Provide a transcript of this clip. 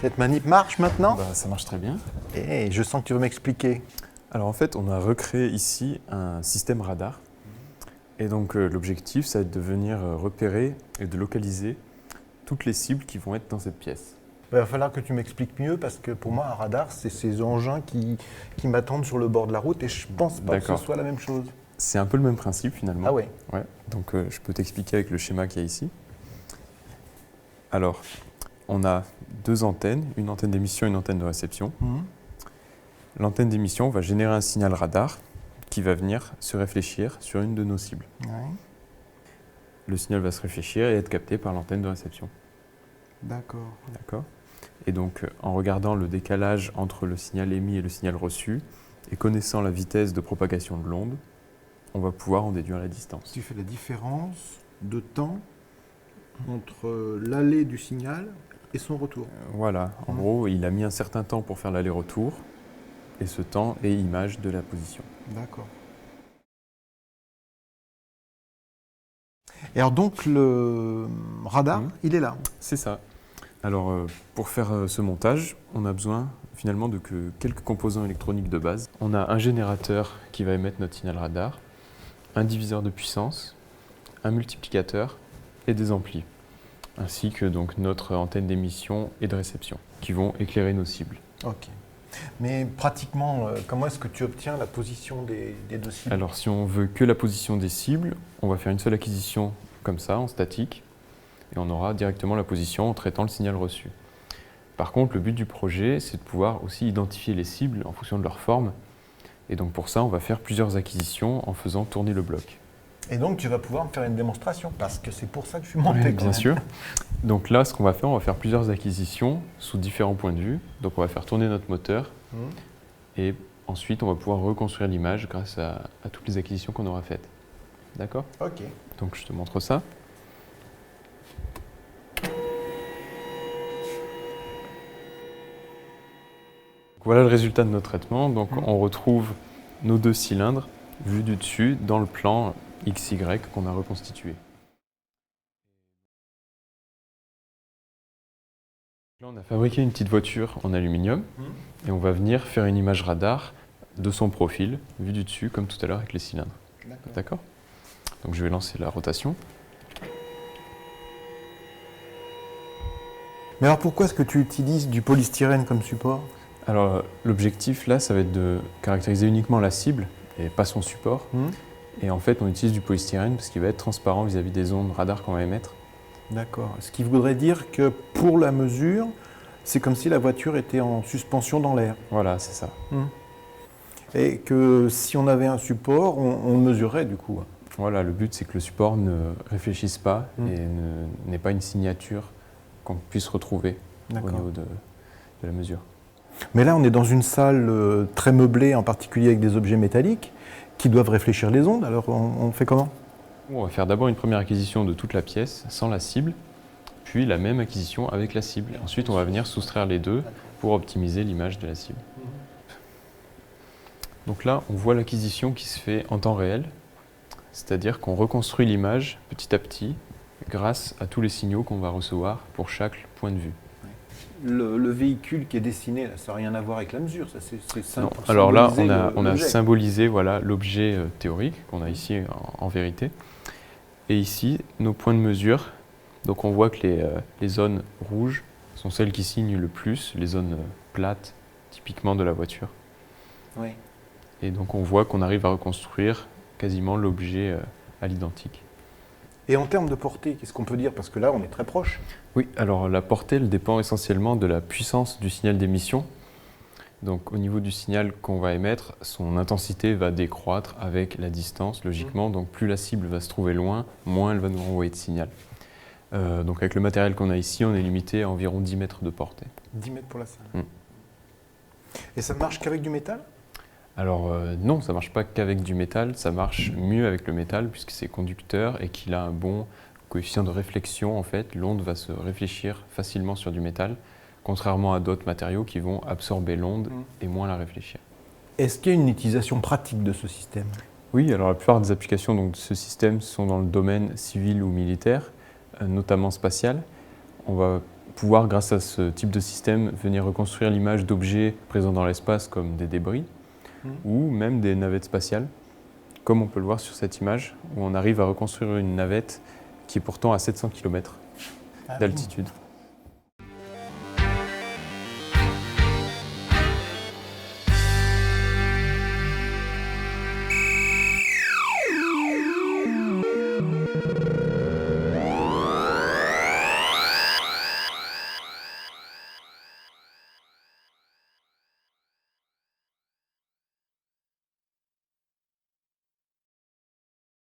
Cette manip marche maintenant? Ça marche très bien. Et je sens que tu veux m'expliquer. Alors en fait, on a recréé ici un système radar. Et donc l'objectif, ça va être de venir repérer et de localiser toutes les cibles qui vont être dans cette pièce. Il va falloir que tu m'expliques mieux parce que pour moi, un radar, c'est ces engins qui m'attendent sur le bord de la route et je pense pas que ce soit la même chose. C'est un peu le même principe finalement. Ah ouais. Ouais. Donc je peux t'expliquer avec le schéma qu'il y a ici. Alors, on a deux antennes, une antenne d'émission et une antenne de réception. L'antenne d'émission va générer un signal radar qui va venir se réfléchir sur une de nos cibles. Ouais. Le signal va se réfléchir et être capté par l'antenne de réception. D'accord. D'accord. Et donc, en regardant le décalage entre le signal émis et le signal reçu, et connaissant la vitesse de propagation de l'onde, on va pouvoir en déduire la distance. Tu fais la différence de temps entre l'aller du signal et son retour. Voilà. En gros, il a mis un certain temps pour faire l'aller-retour, et ce temps est image de la position. D'accord. Et alors donc, le radar, il est là. C'est ça. Alors, pour faire ce montage, on a besoin finalement de quelques composants électroniques de base. On a un générateur qui va émettre notre signal radar, un diviseur de puissance, un multiplicateur et des amplis, ainsi que donc notre antenne d'émission et de réception, qui vont éclairer nos cibles. Ok. Mais pratiquement, comment est-ce que tu obtiens la position des deux cibles? Alors, si on veut que la position des cibles, on va faire une seule acquisition comme ça, en statique, et on aura directement la position en traitant le signal reçu. Par contre, le but du projet, c'est de pouvoir aussi identifier les cibles en fonction de leur forme. Et donc pour ça, on va faire plusieurs acquisitions en faisant tourner le bloc. Et donc tu vas pouvoir me faire une démonstration, parce que c'est pour ça que je suis monté. Oui, bien sûr. Donc là, ce qu'on va faire, on va faire plusieurs acquisitions sous différents points de vue. Donc on va faire tourner notre moteur. Et ensuite, on va pouvoir reconstruire l'image grâce à toutes les acquisitions qu'on aura faites. D'accord? Ok. Donc je te montre ça. Voilà le résultat de notre traitement. Donc on retrouve nos deux cylindres vus du dessus dans le plan XY qu'on a reconstitué. Là, on a fabriqué une petite voiture en aluminium et on va venir faire une image radar de son profil, vue du dessus, comme tout à l'heure avec les cylindres. D'accord? Donc je vais lancer la rotation. Mais alors pourquoi est-ce que tu utilises du polystyrène comme support? Alors l'objectif là, ça va être de caractériser uniquement la cible et pas son support. Et en fait, on utilise du polystyrène parce qu'il va être transparent vis-à-vis des ondes radar qu'on va émettre. D'accord. Ce qui voudrait dire que pour la mesure, c'est comme si la voiture était en suspension dans l'air. Voilà, c'est ça. Et que si on avait un support, on le mesurerait du coup. Voilà, le but c'est que le support ne réfléchisse pas et n'ait pas une signature qu'on puisse retrouver au niveau de la mesure. Mais là, on est dans une salle très meublée, en particulier avec des objets métalliques, qui doivent réfléchir les ondes. Alors, on fait comment? On va faire d'abord une première acquisition de toute la pièce, sans la cible, puis la même acquisition avec la cible. Ensuite, on va venir soustraire les deux pour optimiser l'image de la cible. Donc là, on voit l'acquisition qui se fait en temps réel, c'est-à-dire qu'on reconstruit l'image petit à petit grâce à tous les signaux qu'on va recevoir pour chaque point de vue. Le véhicule qui est dessiné, là, ça n'a rien à voir avec la mesure, ça c'est simple. Non. Alors là, on a symbolisé voilà, l'objet théorique qu'on a ici en vérité. Et ici, nos points de mesure. Donc on voit que les zones rouges sont celles qui signent le plus, les zones plates, typiquement de la voiture. Oui. Et donc on voit qu'on arrive à reconstruire quasiment l'objet à l'identique. Et en termes de portée, qu'est-ce qu'on peut dire? Parce que là, on est très proche. Oui, alors la portée, elle dépend essentiellement de la puissance du signal d'émission. Donc au niveau du signal qu'on va émettre, son intensité va décroître avec la distance, logiquement. Donc plus la cible va se trouver loin, moins elle va nous renvoyer de signal. Donc avec le matériel qu'on a ici, on est limité à environ 10 mètres de portée. 10 mètres pour la salle. Et ça ne marche qu'avec du métal? Alors non, ça ne marche pas qu'avec du métal, ça marche mieux avec le métal puisque c'est conducteur et qu'il a un bon coefficient de réflexion. En fait, l'onde va se réfléchir facilement sur du métal, contrairement à d'autres matériaux qui vont absorber l'onde et moins la réfléchir. Est-ce qu'il y a une utilisation pratique de ce système? Oui, alors la plupart des applications donc, de ce système sont dans le domaine civil ou militaire, notamment spatial. On va pouvoir, grâce à ce type de système, venir reconstruire l'image d'objets présents dans l'espace comme des débris ou même des navettes spatiales, comme on peut le voir sur cette image où on arrive à reconstruire une navette qui est pourtant à 700 km d'altitude.